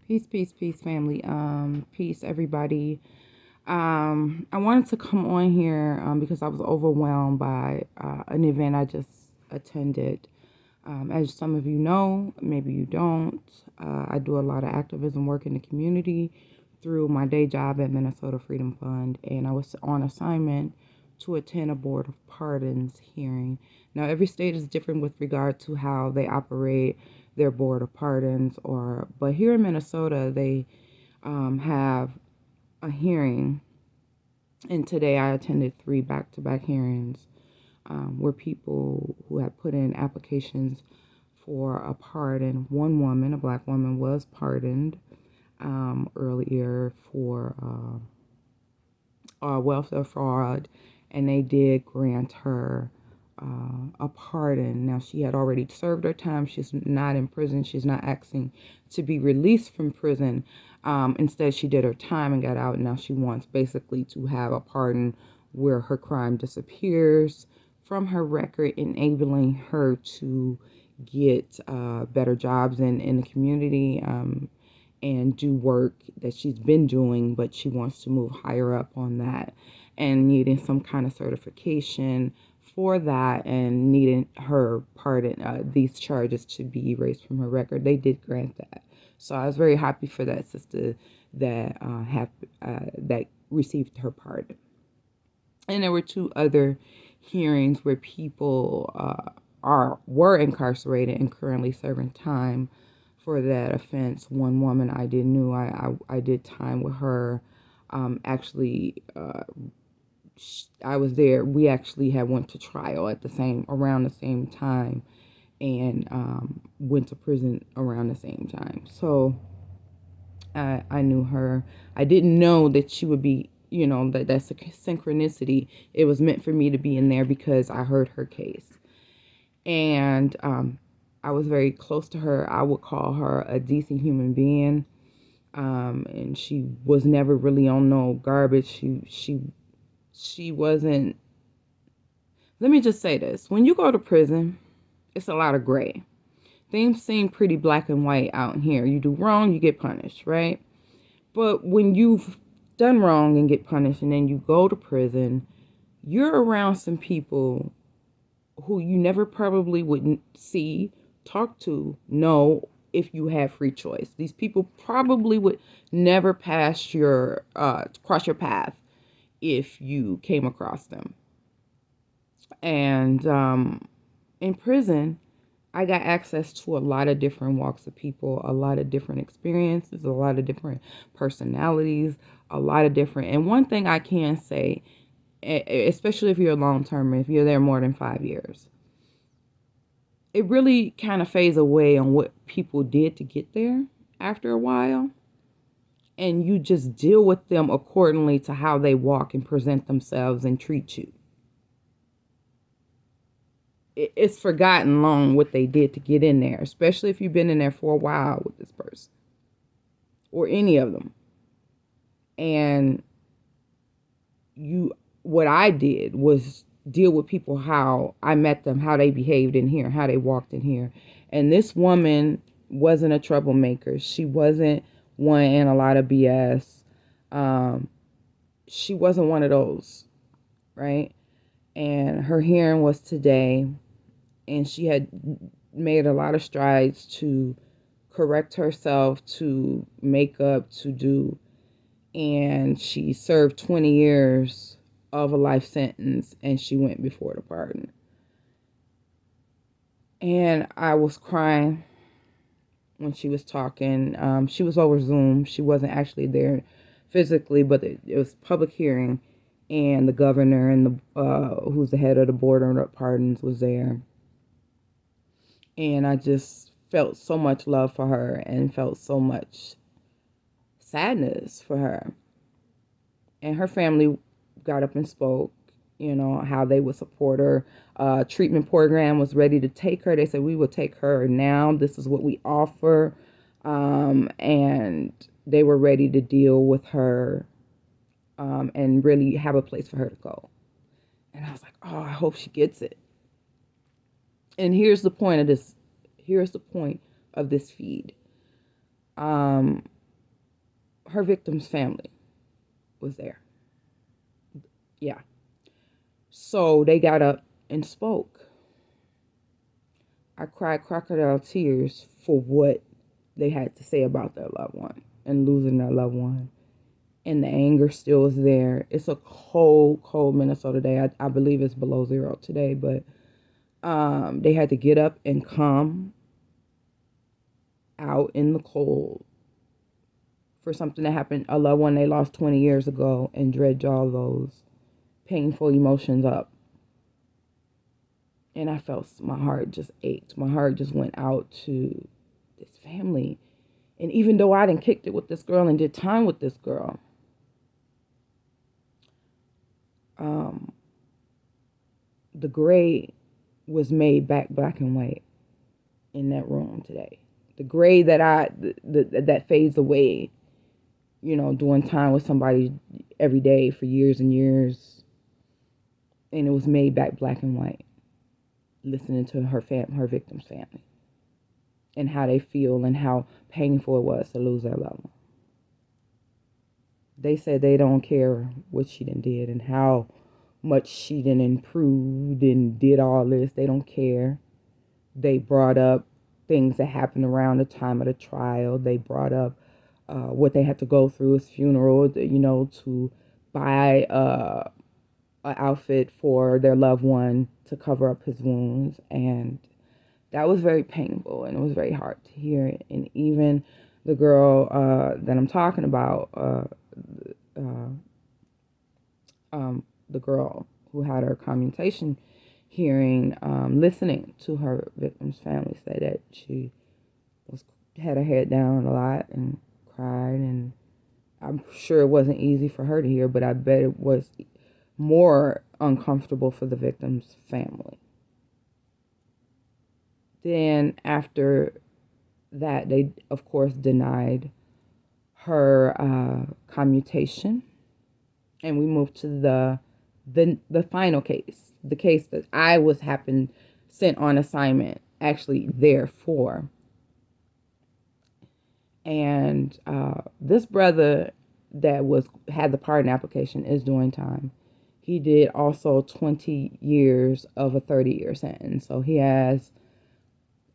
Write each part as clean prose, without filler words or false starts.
Peace, family. Peace, everybody. I wanted to come on here because I was overwhelmed by an event I just attended. As some of you know, maybe you don't, I do a lot of activism work in the community through my day job at Minnesota Freedom Fund, and I was on assignment to attend a Board of Pardons hearing. Now, every state is different with regard to how they operate their Board of Pardons, but here in Minnesota, they have a hearing, and today I attended 3 back-to-back hearings where people who had put in applications for a pardon. One woman, a black woman, was pardoned earlier for welfare fraud, and they did grant her a pardon. Now, she had already served her time. She's not in prison. She's not asking to be released from prison. Instead, she did her time and got out. And now she wants basically to have a pardon where her crime disappears from her record, enabling her to get better jobs in the community and do work that she's been doing, but she wants to move higher up on that and needing some kind of certification for that and needing her pardon, these charges to be erased from her record. They did grant that. So I was very happy for that sister that that received her pardon. And there were 2 other hearings where people were incarcerated and currently serving time for that offense. One woman I did knew, I did time with her. Actually, I was there. We actually had went to trial at around the same time, and went to prison around the same time. So I knew her. I didn't know that she would be, that's a synchronicity. It was meant for me to be in there because I heard her case. And I was very close to her. I would call her a decent human being. And she was never really on no garbage. She wasn't. Let me just say this. When you go to prison, it's a lot of gray. Things seem pretty black and white out here. You do wrong, you get punished, right? But when you've done wrong and get punished and then you go to prison, you're around some people who you never probably would see, talk to, know if you had free choice. These people probably would never cross your path if you came across them. And in prison, I got access to a lot of different walks of people, a lot of different experiences, a lot of different personalities, a lot of different. And one thing I can say, especially if you're a long-term, if you're there more than 5 years, it really kind of fades away on what people did to get there after a while. And you just deal with them accordingly to how they walk and present themselves and treat you. It's forgotten long what they did to get in there, especially if you've been in there for a while with this person or any of them. And what I did was deal with people how I met them, how they behaved in here, how they walked in here. And this woman wasn't a troublemaker. She wasn't one in a lot of BS. She wasn't one of those, right? And her hearing was today, and she had made a lot of strides to correct herself, to make up, to do. And she served 20 years of a life sentence, and she went before the pardon. And I was crying when she was talking. She was over Zoom. She wasn't actually there physically, but it was public hearing, and the governor and who's the head of the board of pardons was there. And I just felt so much love for her and felt so much sadness for her. And her family got up and spoke, how they would support her. Treatment program was ready to take her. They said, we will take her now. This is what we offer. And they were ready to deal with her and really have a place for her to go. And I was like, oh, I hope she gets it. And here's the point of this feed. her victim's family was there. Yeah. So they got up and spoke. I cried crocodile tears for what they had to say about their loved one and losing their loved one. And the anger still is there. It's a cold, cold Minnesota day. I believe it's below zero today, but they had to get up and come out in the cold for something that happened, a loved one they lost 20 years ago, and dredge all those painful emotions up. And I felt my heart just ached. My heart just went out to this family. And even though I didn't kicked it with this girl and did time with this girl, the gray was made back black and white in that room today. The gray that fades away, doing time with somebody every day for years and years, and it was made back black and white. Listening to her victim's family and how they feel and how painful it was to lose their loved one. They said they don't care what she done did and how much she done improved and did all this. They don't care. They brought up things that happened around the time of the trial. They brought up what they had to go through his funeral, to buy an outfit for their loved one to cover up his wounds. And that was very painful, and it was very hard to hear. And even the girl that I'm talking about, the girl who had her commutation hearing, listening to her victim's family, say that she had her head down a lot and cried. And I'm sure it wasn't easy for her to hear, but I bet it was more uncomfortable for the victim's family. Then after that, they, of course, denied her commutation. And we moved to the final case, the case that I was sent on assignment, actually there for. And this brother that had the pardon application is doing time. He did also 20 years of a 30-year sentence. So he has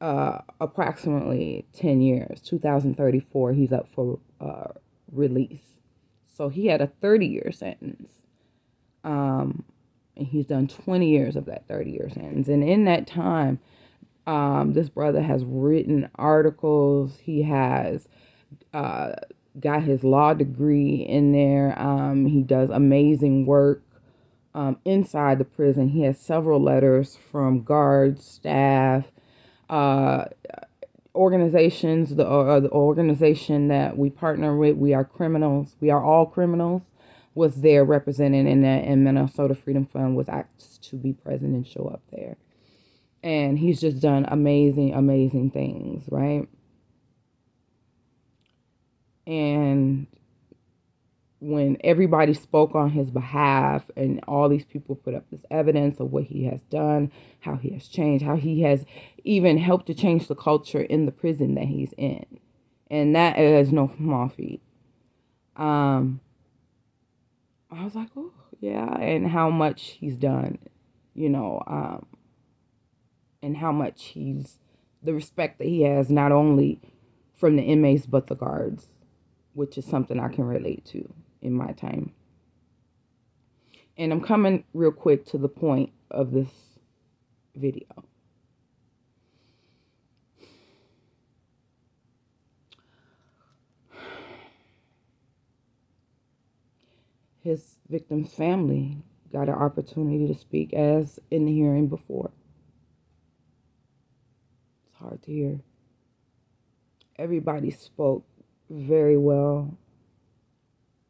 approximately 10 years. 2034, he's up for release. So he had a 30-year sentence. And he's done 20 years of that 30-year sentence. And in that time, this brother has written articles. He has got his law degree in there. He does amazing work inside the prison. He has several letters from guards, staff, organizations. The organization that we partner with, We Are Criminals. We Are All Criminals, was there represented in that, and Minnesota Freedom Fund was asked to be present and show up there. And he's just done amazing, amazing things, right? And when everybody spoke on his behalf and all these people put up this evidence of what he has done, how he has changed, how he has even helped to change the culture in the prison that he's in. And that is no small feat. I was like, oh, yeah, and how much he's done, and how much the respect that he has, not only from the inmates, but the guards, which is something I can relate to in my time. And I'm coming real quick to the point of this video. His victim's family got an opportunity to speak as in the hearing before. It's hard to hear. Everybody spoke very well.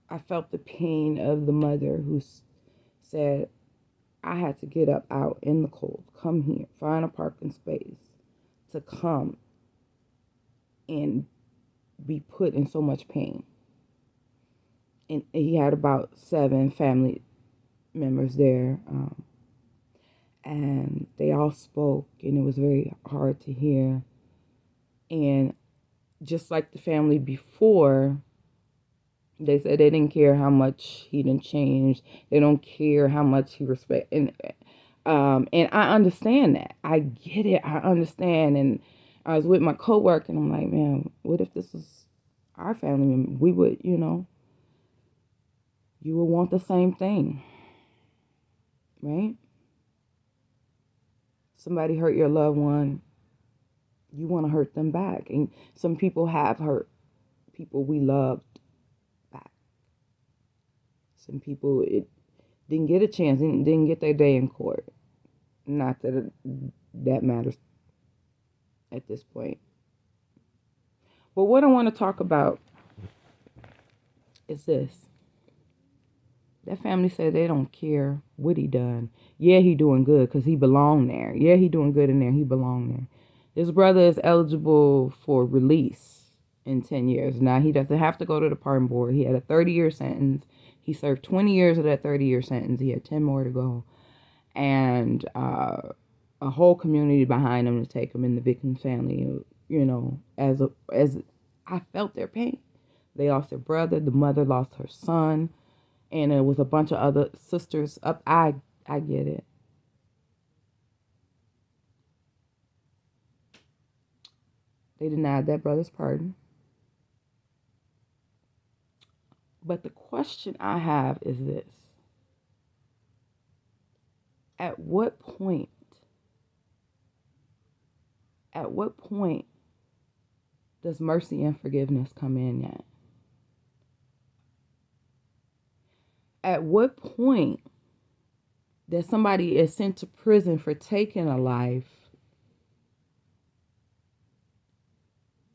I felt the pain of the mother who said, I had to get up out in the cold, come here, find a parking space to come and be put in so much pain. And he had about 7 family members there, and they all spoke, and it was very hard to hear. And just like the family before, They said they didn't care how much he didn't change. They don't care how much he respect. And I understand that. I get it. I understand. And I was with my coworker, and I'm like, man, what if this was our family member? We would, you would want the same thing, right? Somebody hurt your loved one, you want to hurt them back. And some people have hurt people we loved back. Some people, it didn't get a chance, didn't get their day in court. Not that that matters at this point. But what I want to talk about is this. That family said they don't care what he done. Yeah, he doing good because he belonged there. Yeah, he doing good in there. He belonged there. His brother is eligible for release in 10 years. Now, he doesn't have to go to the pardon board. He had a 30-year sentence. He served 20 years of that 30-year sentence. He had 10 more to go. And a whole community behind him to take him in the victim family, as I felt their pain. They lost their brother. The mother lost her son. And it was a bunch of other sisters up. I get it. They denied that brother's pardon. But the question I have is this. At what point does mercy and forgiveness come in yet? At what point that somebody is sent to prison for taking a life?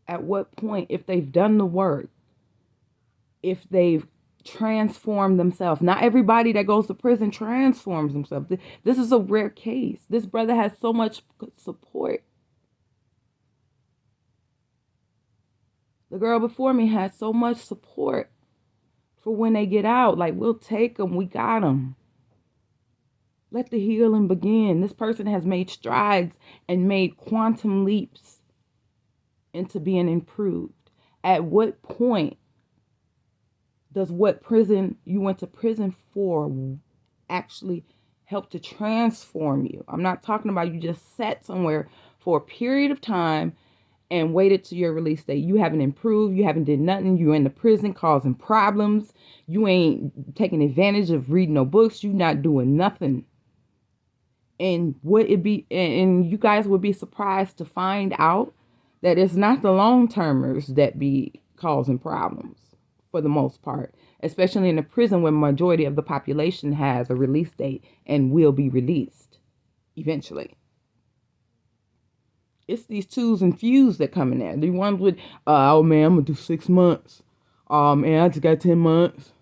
At what point, if they've done the work, if they've transformed themselves? Not everybody that goes to prison transforms themselves. This is a rare case. This brother has so much support. The girl before me had so much support for when they get out. Like, we'll take them. We got them. Let the healing begin. This person has made strides and made quantum leaps into being improved. At what point does what prison you went to prison for actually help to transform you? I'm not talking about you just sat somewhere for a period of time and waited to your release date. You haven't improved. You haven't did nothing. You're in the prison causing problems. You ain't taking advantage of reading no books. You not doing nothing. And and you guys would be surprised to find out that it's not the long-termers that be causing problems for the most part, especially in a prison where majority of the population has a release date and will be released eventually. It's these twos and fews that come in there. The ones with, oh man, I'm gonna do 6 months. Oh man, I just got 10 months.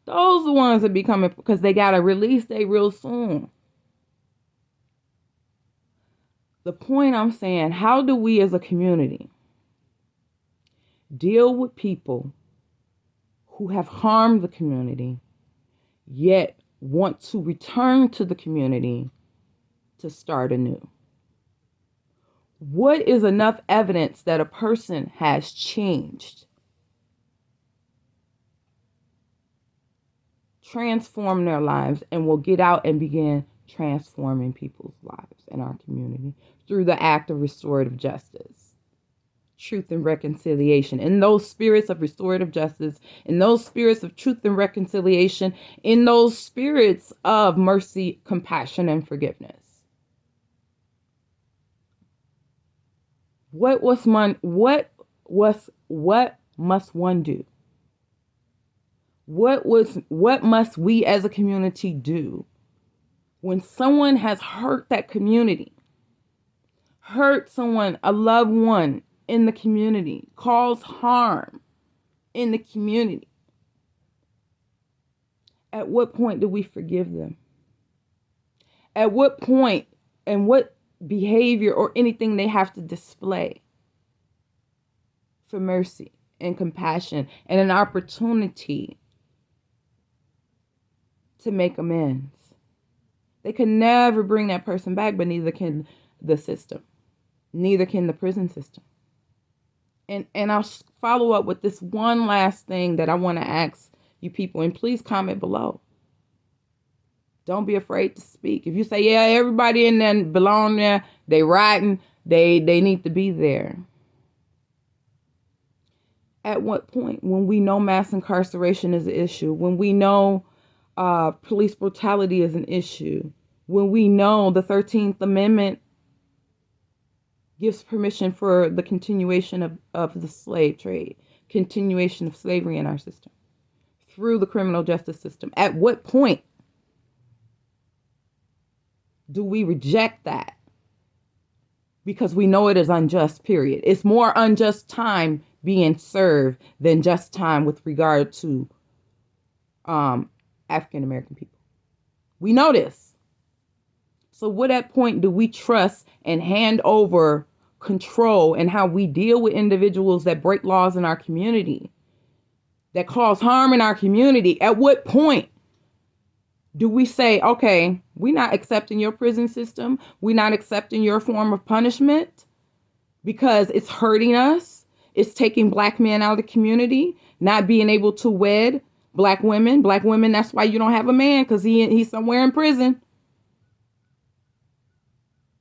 Those are the ones that be coming because they got a release date real soon. The point I'm saying, how do we as a community deal with people who have harmed the community, yet want to return to the community to start anew? What is enough evidence that a person has changed, transform their lives, and will get out and begin transforming people's lives in our community through the act of restorative justice, truth and reconciliation? In those spirits of restorative justice, in those spirits of truth and reconciliation, in those spirits of mercy, compassion, and forgiveness. What must one do? What must we as a community do when someone has hurt that community, hurt someone, a loved one in the community, caused harm in the community? At what point do we forgive them? At what point and what behavior or anything they have to display for mercy and compassion and an opportunity to make amends? They can never bring that person back, but neither can the system. Neither can the prison system. And I'll follow up with this one last thing that I want to ask you people, and please comment below. Don't be afraid to speak. If you say, yeah, everybody in there belong there, they riding, they need to be there. At what point, when we know mass incarceration is an issue, when we know police brutality is an issue, when we know the 13th Amendment gives permission for the continuation of the slave trade, continuation of slavery in our system through the criminal justice system, at what point do we reject that? Because we know it is unjust, period. It's more unjust time being served than just time with regard to African American people. We know this. So what at point do we trust and hand over control in how we deal with individuals that break laws in our community, that cause harm in our community? At what point do we say, okay, we're not accepting your prison system, we're not accepting your form of punishment because it's hurting us, it's taking Black men out of the community, not being able to wed Black women, that's why you don't have a man, because he's somewhere in prison.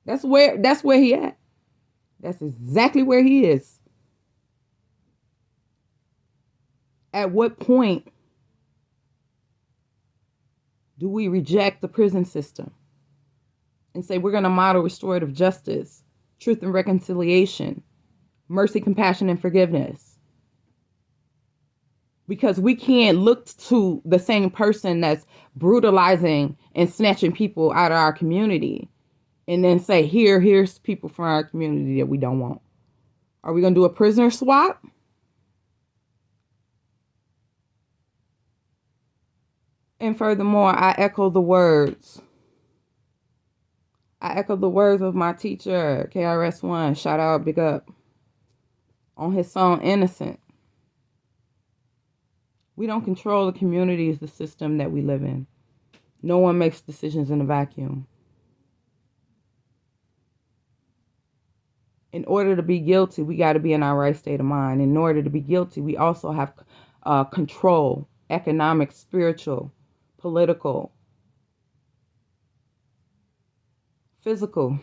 That's where he at. That's exactly where he is. At what point do we reject the prison system and say we're going to model restorative justice, truth and reconciliation, mercy, compassion, and forgiveness? Because we can't look to the same person that's brutalizing and snatching people out of our community and then say, here's people from our community that we don't want. Are we going to do a prisoner swap? And furthermore, I echo the words of my teacher, KRS-One, shout out, big up, on his song Innocent. We don't control the communities, the system that we live in. No one makes decisions in a vacuum. In order to be guilty, we got to be in our right state of mind. In order to be guilty, we also have control, economic, spiritual, political, physical.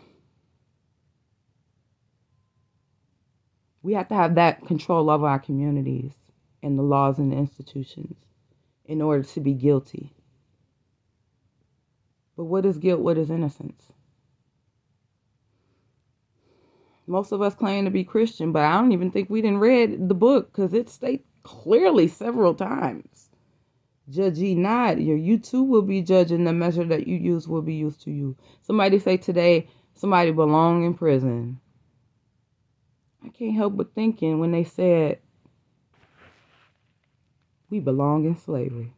We have to have that control over our communities and the laws and the institutions in order to be guilty. But what is guilt? What is innocence? Most of us claim to be Christian, but I don't even think we didn't read the book, because it states clearly several times, judge ye not, you too will be judged, and the measure that you use will be used to you. Somebody say today, somebody belong in prison. I can't help but thinking when they said we belong in slavery.